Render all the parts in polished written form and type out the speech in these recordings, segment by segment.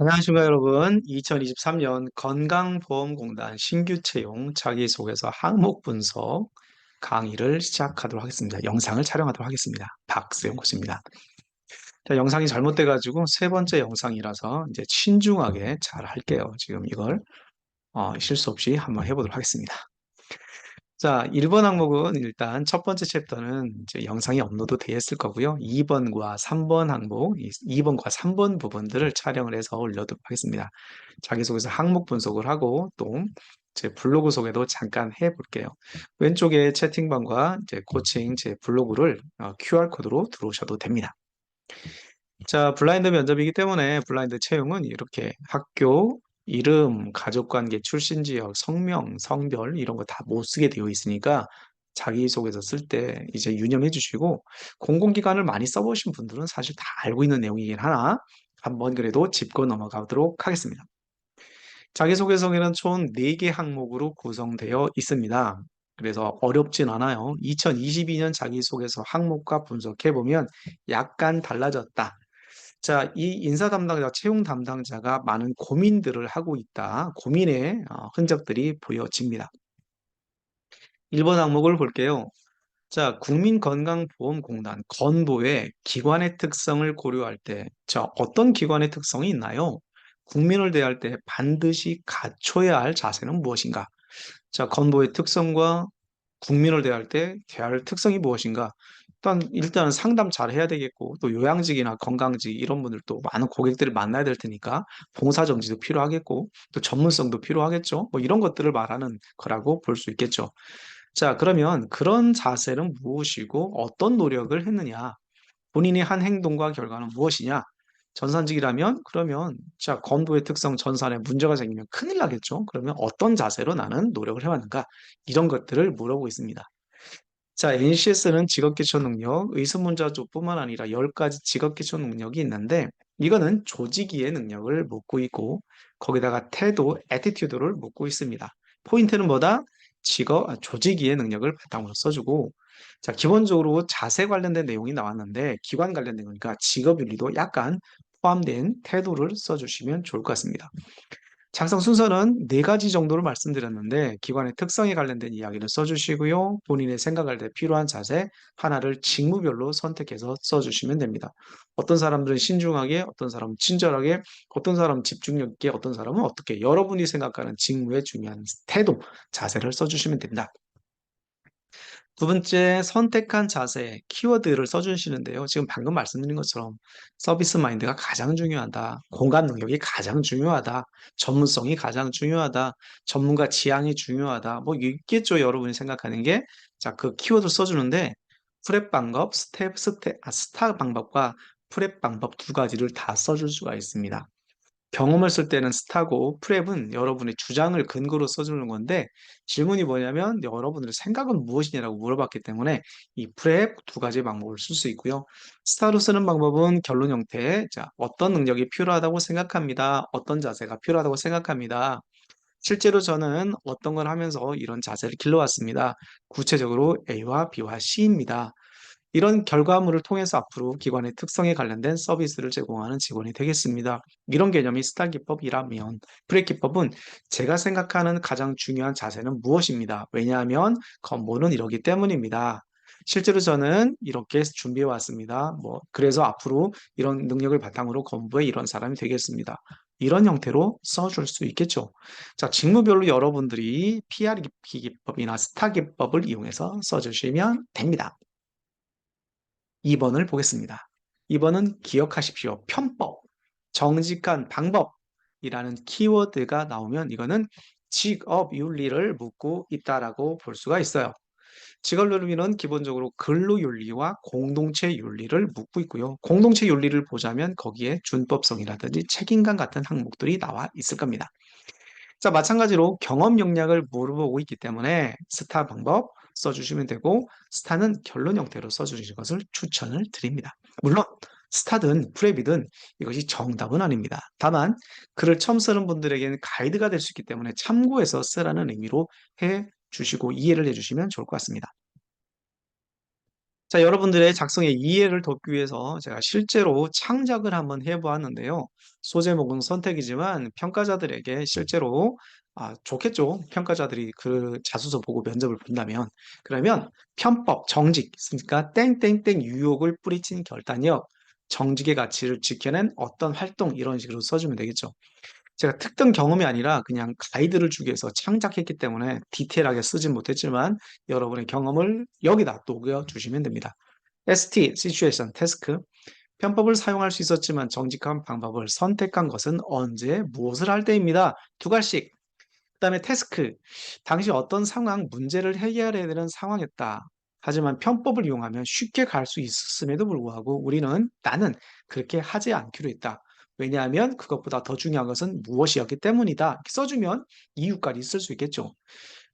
안녕하십니까, 여러분. 2023년 건강보험공단 신규 채용 자기소개서 항목 분석 강의를 시작하도록 하겠습니다. 영상을 촬영하도록 하겠습니다. 박수영 코치입니다. 자, 영상이 잘못돼가지고 세 번째 영상이라서 이제 신중하게 잘 할게요. 지금 이걸 실수 없이 한번 해보도록 하겠습니다. 자, 1번 항목은 일단 첫 번째 챕터는 이제 영상이 업로드 되어 있을 거고요. 2번과 3번 항목, 2번과 3번 부분들을 촬영을 해서 올려도록 하겠습니다. 자기소개서 항목 분석을 하고 또 제 블로그 소개도 잠깐 해볼게요. 왼쪽에 채팅방과 이제 코칭 제 블로그를 QR코드로 들어오셔도 됩니다. 자, 블라인드 면접이기 때문에 블라인드 채용은 이렇게 학교, 이름, 가족관계, 출신 지역, 성명, 성별 이런 거 다 못 쓰게 되어 있으니까 자기소개서 쓸 때 이제 유념해 주시고 공공기관을 많이 써보신 분들은 사실 다 알고 있는 내용이긴 하나 한번 그래도 짚고 넘어가도록 하겠습니다. 자기소개서에는 총 4개 항목으로 구성되어 있습니다. 그래서 어렵진 않아요. 2022년 자기소개서 항목과 분석해보면 약간 달라졌다. 자, 이 인사 담당자, 채용 담당자가 많은 고민들을 하고 있다. 고민의 흔적들이 보여집니다. 1번 항목을 볼게요. 자, 국민건강보험공단, 건보의 기관의 특성을 고려할 때, 자, 어떤 기관의 특성이 있나요? 국민을 대할 때 반드시 갖춰야 할 자세는 무엇인가? 자, 건보의 특성과 국민을 대할 때 대할 특성이 무엇인가? 일단은 상담 잘 해야 되겠고, 또 요양직이나 건강직 이런 분들도 많은 고객들을 만나야 될 테니까 봉사정지도 필요하겠고, 또 전문성도 필요하겠죠. 뭐 이런 것들을 말하는 거라고 볼 수 있겠죠. 자, 그러면 그런 자세는 무엇이고 어떤 노력을 했느냐? 본인이 한 행동과 결과는 무엇이냐? 전산직이라면 그러면 자, 건보의 특성 전산에 문제가 생기면 큰일 나겠죠. 그러면 어떤 자세로 나는 노력을 해왔는가? 이런 것들을 물어보고 있습니다. 자, NCS는 직업기초 능력, 의수문자조뿐만 아니라 10가지 직업기초 능력이 있는데 이거는 조직이의 능력을 묻고 있고 거기다가 태도, 애티튜드를 묻고 있습니다. 포인트는 뭐다? 조직이의 능력을 바탕으로 써주고 자, 기본적으로 자세 관련된 내용이 나왔는데 기관 관련된 거니까 직업윤리도 약간 포함된 태도를 써주시면 좋을 것 같습니다. 작성 순서는 4가지 정도로 말씀드렸는데 기관의 특성에 관련된 이야기를 써주시고요. 본인의 생각할 때 필요한 자세 하나를 직무별로 선택해서 써주시면 됩니다. 어떤 사람들은 신중하게, 어떤 사람은 친절하게, 어떤 사람은 집중력 있게, 어떤 사람은 어떻게 여러분이 생각하는 직무에 중요한 태도, 자세를 써주시면 됩니다. 두 번째, 선택한 자세, 키워드를 써주시는데요. 지금 방금 말씀드린 것처럼 서비스 마인드가 가장 중요하다. 공감 능력이 가장 중요하다. 전문성이 가장 중요하다. 전문가 지향이 중요하다. 뭐 있겠죠, 여러분이 생각하는 게. 자, 그 키워드를 써주는데 프랩 방법, 스타 방법과 프랩 방법 2가지를 다 써줄 수가 있습니다. 경험을 쓸 때는 스타고 프랩은 여러분의 주장을 근거로 써주는 건데 질문이 뭐냐면 여러분들의 생각은 무엇이냐라고 물어봤기 때문에 이 프랩 2가지 방법을 쓸 수 있고요. 스타로 쓰는 방법은 결론 형태. 자, 어떤 능력이 필요하다고 생각합니다. 어떤 자세가 필요하다고 생각합니다. 실제로 저는 어떤 걸 하면서 이런 자세를 길러왔습니다. 구체적으로 A와 B와 C입니다. 이런 결과물을 통해서 앞으로 기관의 특성에 관련된 서비스를 제공하는 직원이 되겠습니다. 이런 개념이 스타 기법이라면 브레이크 기법은 제가 생각하는 가장 중요한 자세는 무엇입니다. 왜냐하면 건보는 이러기 때문입니다. 실제로 저는 이렇게 준비해 왔습니다. 그래서 앞으로 이런 능력을 바탕으로 건보에 이런 사람이 되겠습니다. 이런 형태로 써줄 수 있겠죠. 자, 직무별로 여러분들이 PR 기법이나 스타 기법을 이용해서 써주시면 됩니다. 2번을 보겠습니다. 2번은 기억하십시오. 편법, 정직한 방법이라는 키워드가 나오면 이거는 직업 윤리를 묻고 있다라고 볼 수가 있어요. 직업 윤리는 기본적으로 근로 윤리와 공동체 윤리를 묻고 있고요. 공동체 윤리를 보자면 거기에 준법성이라든지 책임감 같은 항목들이 나와 있을 겁니다. 자, 마찬가지로 경험 역량을 물어보고 있기 때문에 스타 방법 써주시면 되고 스타는 결론 형태로 써주시는 것을 추천을 드립니다. 물론 스타든 프랩이든 이것이 정답은 아닙니다. 다만 글을 처음 쓰는 분들에게는 가이드가 될 수 있기 때문에 참고해서 쓰라는 의미로 해 주시고 이해를 해 주시면 좋을 것 같습니다. 자, 여러분들의 작성의 이해를 돕기 위해서 제가 실제로 창작을 한번 해보았는데요. 소제목은 선택이지만 평가자들에게 실제로 좋겠죠. 평가자들이 그 자소서 보고 면접을 본다면. 그러면 편법, 정직, 그러니까 땡땡땡 유혹을 뿌리친 결단력, 정직의 가치를 지켜낸 어떤 활동 이런 식으로 써주면 되겠죠. 제가 특정 경험이 아니라 그냥 가이드를 주기 위해서 창작했기 때문에 디테일하게 쓰진 못했지만 여러분의 경험을 여기다 녹여 주시면 됩니다. ST, Situation, Task. 편법을 사용할 수 있었지만 정직한 방법을 선택한 것은 언제, 무엇을 할 때입니다. 두 가지씩. 그다음에 태스크. 당시 어떤 상황, 문제를 해결해야 되는 상황이었다. 하지만 편법을 이용하면 쉽게 갈 수 있었음에도 불구하고 나는 그렇게 하지 않기로 했다. 왜냐하면 그것보다 더 중요한 것은 무엇이었기 때문이다. 이렇게 써주면 이유까지 있을 수 있겠죠.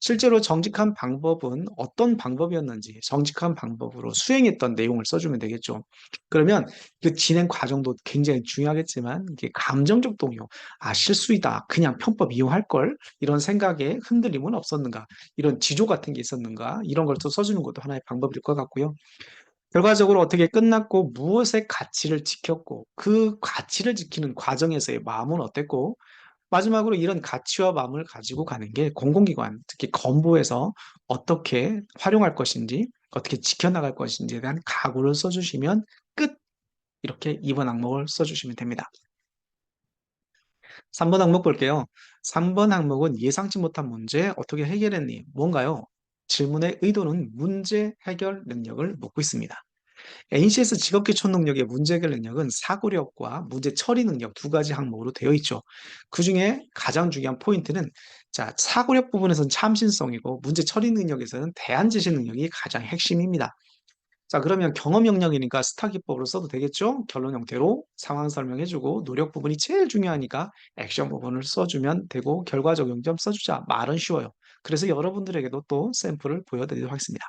실제로 정직한 방법은 어떤 방법이었는지 정직한 방법으로 수행했던 내용을 써주면 되겠죠. 그러면 그 진행 과정도 굉장히 중요하겠지만 이게 감정적 동요, 실수이다. 그냥 편법 이용할 걸. 이런 생각에 흔들림은 없었는가? 이런 지조 같은 게 있었는가? 이런 걸 또 써주는 것도 하나의 방법일 것 같고요. 결과적으로 어떻게 끝났고 무엇의 가치를 지켰고 그 가치를 지키는 과정에서의 마음은 어땠고 마지막으로 이런 가치와 마음을 가지고 가는 게 공공기관, 특히 건보에서 어떻게 활용할 것인지, 어떻게 지켜나갈 것인지에 대한 각오를 써주시면 끝! 이렇게 2번 항목을 써주시면 됩니다. 3번 항목 볼게요. 3번 항목은 예상치 못한 문제 어떻게 해결했니? 뭔가요? 질문의 의도는 문제 해결 능력을 묻고 있습니다. NCS 직업기 초능력의 문제 해결 능력은 사고력과 문제 처리 능력 두 가지 항목으로 되어 있죠. 그중에 가장 중요한 포인트는 사고력 부분에서는 참신성이고 문제 처리 능력에서는 대안 제시 능력이 가장 핵심입니다. 자, 그러면 경험 영역이니까 스타 기법으로 써도 되겠죠? 결론 형태로 상황 설명해주고 노력 부분이 제일 중요하니까 액션 부분을 써주면 되고 결과 적용 점 써주자. 말은 쉬워요. 그래서 여러분들에게도 또 샘플을 보여드리도록 하겠습니다.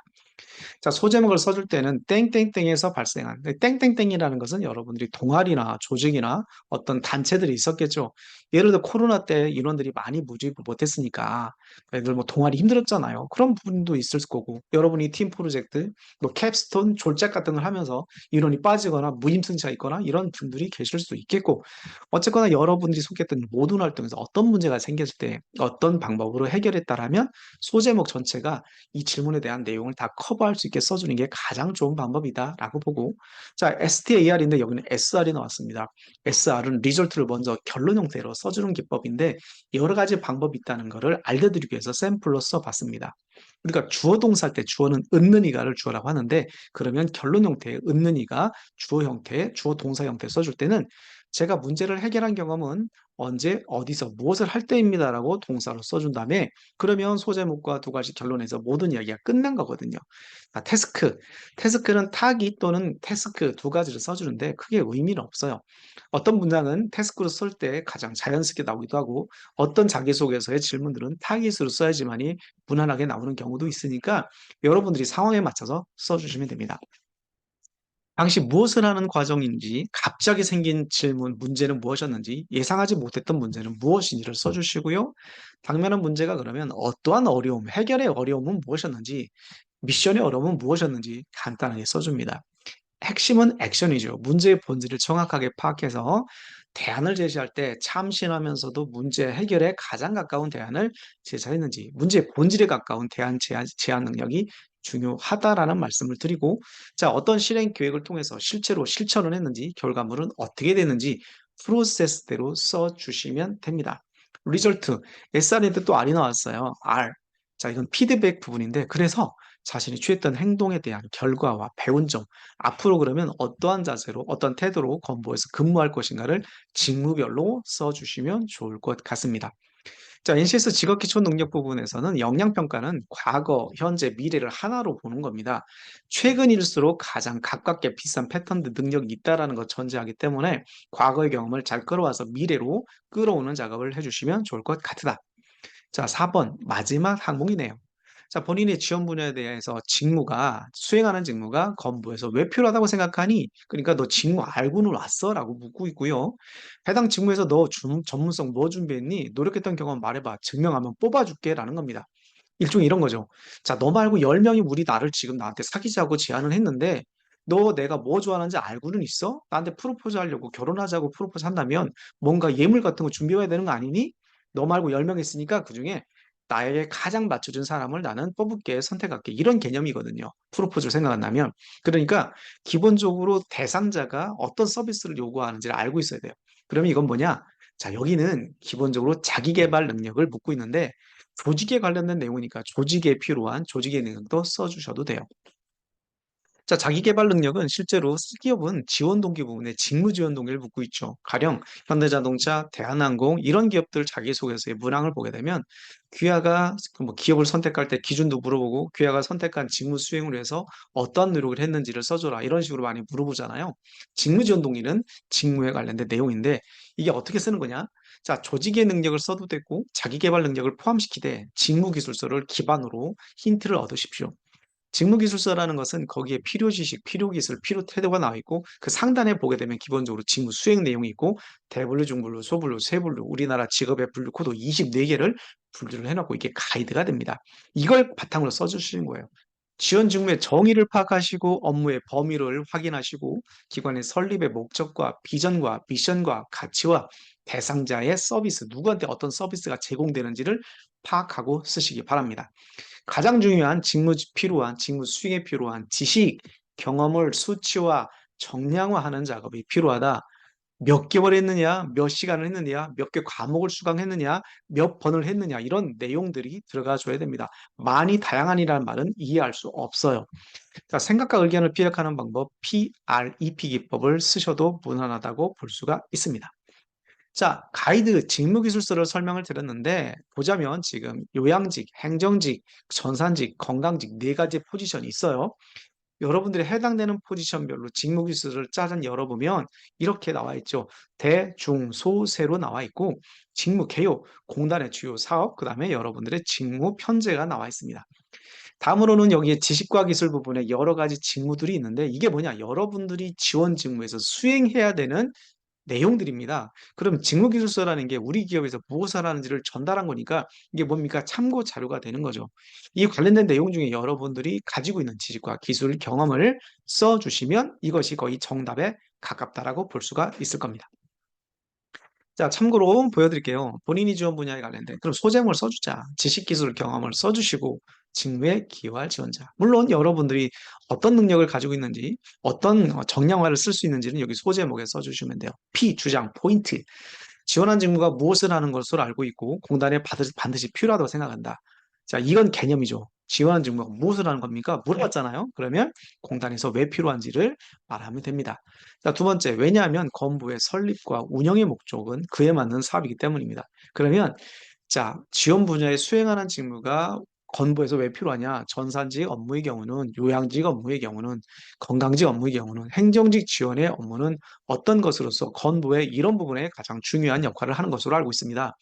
자, 소제목을 써줄 때는 땡땡땡에서 발생한 땡땡땡이라는 것은 여러분들이 동아리나 조직이나 어떤 단체들이 있었겠죠. 예를 들어 코로나 때 인원들이 많이 모집을 못했으니까 애들 뭐 동아리 힘들었잖아요. 그런 부분도 있을 거고 여러분이 팀 프로젝트, 뭐 캡스톤, 졸작 같은 걸 하면서 인원이 빠지거나 무임승차 있거나 이런 분들이 계실 수 있겠고 어쨌거나 여러분들이 속했던 모든 활동에서 어떤 문제가 생겼을 때 어떤 방법으로 해결했다라면 소제목 전체가 이 질문에 대한 내용을 다 커버할 수 있게 써주는 게 가장 좋은 방법이다라고 보고 자, STAR인데 여기는 SR이 나왔습니다. SR은 리절트를 먼저 결론 형태로 써주는 기법인데 여러 가지 방법이 있다는 것을 알려드리기 위해서 샘플로 써봤습니다. 그러니까 주어 동사 할 때 주어는 은는이가를 주어라고 하는데 그러면 결론 형태의 은는이가 주어 형태, 주어 동사 형태 써줄 때는 제가 문제를 해결한 경험은 언제, 어디서, 무엇을 할 때입니다라고 동사로 써준 다음에 그러면 소제목과 두 가지 결론에서 모든 이야기가 끝난 거거든요. 태스크. 태스크는 타기 또는 태스크 두 가지를 써주는데 크게 의미는 없어요. 어떤 문장은 태스크로 쓸 때 가장 자연스럽게 나오기도 하고 어떤 자기소개서의 질문들은 타깃으로 써야지만이 무난하게 나오는 경우도 있으니까 여러분들이 상황에 맞춰서 써주시면 됩니다. 당시 무엇을 하는 과정인지, 갑자기 생긴 질문, 문제는 무엇이었는지, 예상하지 못했던 문제는 무엇인지를 써주시고요. 당면한 문제가 그러면 어떠한 어려움, 해결의 어려움은 무엇이었는지, 미션의 어려움은 무엇이었는지 간단하게 써줍니다. 핵심은 액션이죠. 문제의 본질을 정확하게 파악해서 대안을 제시할 때 참신하면서도 문제 해결에 가장 가까운 대안을 제시했는지, 문제의 본질에 가까운 대안 제안 능력이 중요하다라는 말씀을 드리고, 자, 어떤 실행 계획을 통해서 실제로 실천을 했는지, 결과물은 어떻게 되는지 프로세스대로 써주시면 됩니다. 리절트, SR인데 또 R이 나왔어요. R. 자, 이건 피드백 부분인데, 그래서 자신이 취했던 행동에 대한 결과와 배운 점, 앞으로 그러면 어떠한 자세로, 어떤 태도로 건보에서 근무할 것인가를 직무별로 써주시면 좋을 것 같습니다. 자, NCS 직업기초 능력 부분에서는 역량평가는 과거, 현재, 미래를 하나로 보는 겁니다. 최근일수록 가장 가깝게 비슷한 패턴들 능력이 있다는 것 전제하기 때문에 과거의 경험을 잘 끌어와서 미래로 끌어오는 작업을 해주시면 좋을 것 같다. 자, 4번 마지막 항목이네요. 자, 본인의 지원 분야에 대해서 수행하는 직무가 건보에서 왜 필요하다고 생각하니? 그러니까 너 직무 알고는 왔어? 라고 묻고 있고요. 해당 직무에서 너 전문성 뭐 준비했니? 노력했던 경험 말해봐. 증명하면 뽑아줄게. 라는 겁니다. 일종의 이런 거죠. 자, 너 말고 10명이 우리 나를 지금 나한테 사귀자고 제안을 했는데, 너 내가 뭐 좋아하는지 알고는 있어? 나한테 프로포즈 하려고 결혼하자고 프로포즈 한다면 뭔가 예물 같은 거 준비해야 되는 거 아니니? 너 말고 10명 있으니까 그중에 나에게 가장 맞춰준 사람을 나는 뽑을게, 선택할게. 이런 개념이거든요. 프로포즈를 생각한다면. 그러니까 기본적으로 대상자가 어떤 서비스를 요구하는지를 알고 있어야 돼요. 그러면 이건 뭐냐? 자, 여기는 기본적으로 자기 개발 능력을 묻고 있는데 조직에 관련된 내용이니까 조직에 필요한 조직의 능력도 써주셔도 돼요. 자, 자기 개발 능력은 실제로 기업은 지원 동기 부분에 직무 지원 동기를 묻고 있죠. 가령 현대자동차, 대한항공 이런 기업들 자기소개서의 문항을 보게 되면 귀하가 뭐 기업을 선택할 때 기준도 물어보고 귀하가 선택한 직무 수행을 위해서 어떠한 노력을 했는지를 써줘라 이런 식으로 많이 물어보잖아요. 직무 지원 동기는 직무에 관련된 내용인데 이게 어떻게 쓰는 거냐? 자, 조직의 능력을 써도 되고 자기 개발 능력을 포함시키되 직무 기술서를 기반으로 힌트를 얻으십시오. 직무기술서라는 것은 거기에 필요 지식, 필요 기술, 필요 태도가 나와 있고 그 상단에 보게 되면 기본적으로 직무 수행 내용이 있고 대분류, 중분류, 소분류, 세분류, 우리나라 직업의 분류 코드 24개를 분류를 해놓고 이게 가이드가 됩니다. 이걸 바탕으로 써주시는 거예요. 지원 직무의 정의를 파악하시고 업무의 범위를 확인하시고 기관의 설립의 목적과 비전과 미션과 가치와 대상자의 서비스, 누구한테 어떤 서비스가 제공되는지를 파악하고 쓰시기 바랍니다. 가장 중요한 필요한 직무 수행에 필요한 지식, 경험을 수치화, 정량화하는 작업이 필요하다. 몇 개월 했느냐, 몇 시간을 했느냐, 몇 개 과목을 수강했느냐, 몇 번을 했느냐, 이런 내용들이 들어가 줘야 됩니다. 많이 다양한이라는 말은 이해할 수 없어요. 자, 생각과 의견을 피력하는 방법, PREP 기법을 쓰셔도 무난하다고 볼 수가 있습니다. 자, 가이드 직무기술서를 설명을 드렸는데 보자면 지금 요양직, 행정직, 전산직, 건강직 네 가지 포지션이 있어요. 여러분들이 해당되는 포지션별로 직무기술서를 짜잔 열어보면 이렇게 나와 있죠. 대, 중, 소, 세로 나와 있고 직무 개요, 공단의 주요 사업, 그 다음에 여러분들의 직무 편제가 나와 있습니다. 다음으로는 여기에 지식과 기술 부분에 여러 가지 직무들이 있는데 이게 뭐냐? 여러분들이 지원 직무에서 수행해야 되는 내용들입니다. 그럼 직무기술서라는 게 우리 기업에서 무엇을 하는지를 전달한 거니까 이게 뭡니까? 참고 자료가 되는 거죠. 이 관련된 내용 중에 여러분들이 가지고 있는 지식과 기술, 경험을 써주시면 이것이 거의 정답에 가깝다라고 볼 수가 있을 겁니다. 자, 참고로 보여드릴게요. 본인이 지원 분야에 관련된 그럼 소재물 써주자. 지식, 기술, 경험을 써주시고 직무에 기여할 지원자. 물론 여러분들이 어떤 능력을 가지고 있는지 어떤 정량화를 쓸 수 있는지는 여기 소제목에 써주시면 돼요. P, 주장, 포인트. 지원한 직무가 무엇을 하는 것으로 알고 있고 공단에 반드시 필요하다고 생각한다. 자, 이건 개념이죠. 지원한 직무가 무엇을 하는 겁니까? 물어봤잖아요. 그러면 공단에서 왜 필요한지를 말하면 됩니다. 자, 두 번째, 왜냐하면 건부의 설립과 운영의 목적은 그에 맞는 사업이기 때문입니다. 그러면 자, 지원 분야에 수행하는 직무가 건부에서 왜 필요하냐? 전산직 업무의 경우는, 요양직 업무의 경우는, 건강직 업무의 경우는, 행정직 지원의 업무는 어떤 것으로서 건부의 이런 부분에 가장 중요한 역할을 하는 것으로 알고 있습니다.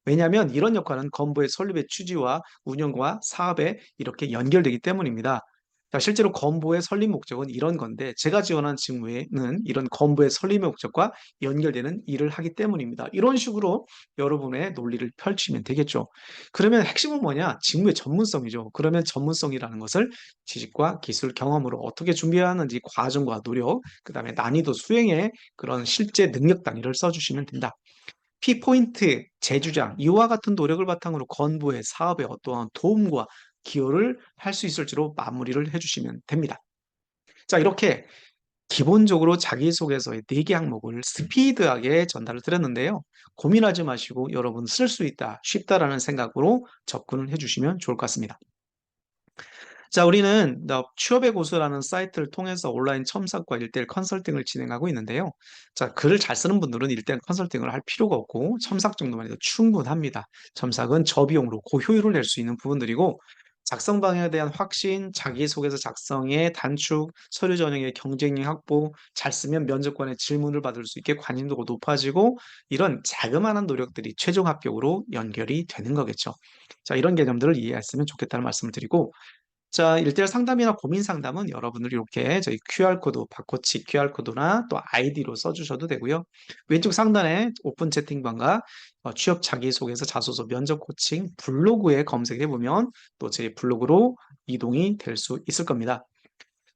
왜냐하면 이런 역할은 건부의 설립의 취지와 운영과 사업에 이렇게 연결되기 때문입니다. 자, 실제로 건부의 설립 목적은 이런 건데 제가 지원한 직무에는 이런 건부의 설립 목적과 연결되는 일을 하기 때문입니다. 이런 식으로 여러분의 논리를 펼치면 되겠죠. 그러면 핵심은 뭐냐? 직무의 전문성이죠. 그러면 전문성이라는 것을 지식과 기술, 경험으로 어떻게 준비하는지 과정과 노력, 그다음에 난이도 수행의 그런 실제 능력 단위를 써주시면 된다. P포인트, 재주장, 이와 같은 노력을 바탕으로 건부의 사업에 어떠한 도움과 기여를 할 수 있을지로 마무리를 해주시면 됩니다. 자, 이렇게 기본적으로 자기소개서의 4개 항목을 스피드하게 전달을 드렸는데요. 고민하지 마시고 여러분 쓸 수 있다, 쉽다라는 생각으로 접근을 해주시면 좋을 것 같습니다. 자, 우리는 취업의 고수라는 사이트를 통해서 온라인 첨삭과 1대1 컨설팅을 진행하고 있는데요. 자, 글을 잘 쓰는 분들은 1대1 컨설팅을 할 필요가 없고 첨삭 정도만 해도 충분합니다. 첨삭은 저비용으로 고효율을 낼 수 있는 부분들이고 작성 방향에 대한 확신, 자기소개서 작성의 단축, 서류 전형의 경쟁력 확보, 잘 쓰면 면접관의 질문을 받을 수 있게 관심도가 높아지고 이런 자그마한 노력들이 최종 합격으로 연결이 되는 거겠죠. 자, 이런 개념들을 이해했으면 좋겠다는 말씀을 드리고 자, 1대1 상담이나 고민 상담은 여러분들이 이렇게 저희 QR코드, 바코치 QR코드나 또 아이디로 써주셔도 되고요. 왼쪽 상단에 오픈 채팅방과 취업 자기소개서, 자소서, 면접 코칭, 블로그에 검색해보면 또 제 블로그로 이동이 될 수 있을 겁니다.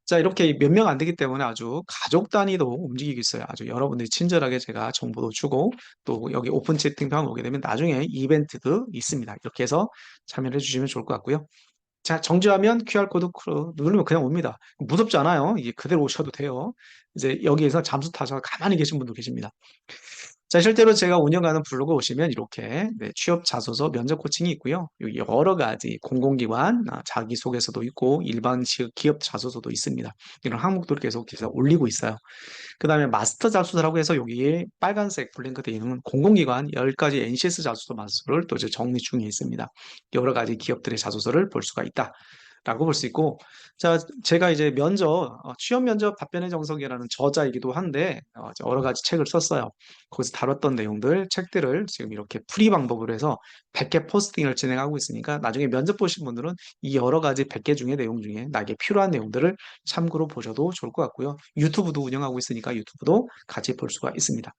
자, 이렇게 몇 명 안 되기 때문에 아주 가족 단위도 움직이고 있어요. 아주 여러분들이 친절하게 제가 정보도 주고 또 여기 오픈 채팅방 오게 되면 나중에 이벤트도 있습니다. 이렇게 해서 참여를 해주시면 좋을 것 같고요. 자, 정지하면 QR코드 누르면 그냥 옵니다. 무섭지 않아요. 이게 그대로 오셔도 돼요. 이제 여기에서 잠수 타서 가만히 계신 분도 계십니다. 자, 실제로 제가 운영하는 블로그 오시면 이렇게 네, 취업 자소서 면접 코칭이 있고요. 여기 여러 가지 공공기관 자기소개서도 있고 일반 기업 자소서도 있습니다. 이런 항목들을 계속해서 올리고 있어요. 그 다음에 마스터 자소서라고 해서 여기 빨간색 블랭크 되어 있는 공공기관 10가지 NCS 자소서 마스터를 또 이제 정리 중에 있습니다. 여러 가지 기업들의 자소서를 볼 수가 있다. 라고 볼 수 있고, 자, 제가 이제 취업 면접 답변의 정석이라는 저자이기도 한데, 여러 가지 책을 썼어요. 거기서 다뤘던 내용들, 책들을 지금 이렇게 프리 방법으로 해서 100개 포스팅을 진행하고 있으니까 나중에 면접 보신 분들은 이 여러 가지 100개 중에 내용 중에 나에게 필요한 내용들을 참고로 보셔도 좋을 것 같고요. 유튜브도 운영하고 있으니까 유튜브도 같이 볼 수가 있습니다.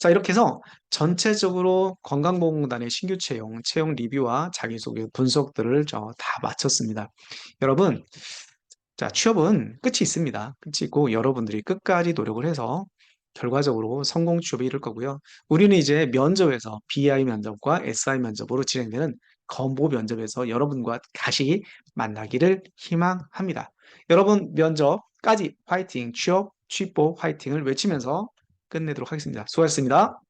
자, 이렇게 해서 전체적으로 건강보험공단의 신규 채용 리뷰와 자기소개 분석들을 다 마쳤습니다. 여러분, 자, 취업은 끝이 있습니다. 끝이 있고 여러분들이 끝까지 노력을 해서 결과적으로 성공 취업에 이를 거고요. 우리는 이제 면접에서 BI 면접과 SI 면접으로 진행되는 건보 면접에서 여러분과 다시 만나기를 희망합니다. 여러분 면접까지 화이팅, 취업, 취보 화이팅을 외치면서 끝내도록 하겠습니다. 수고하셨습니다.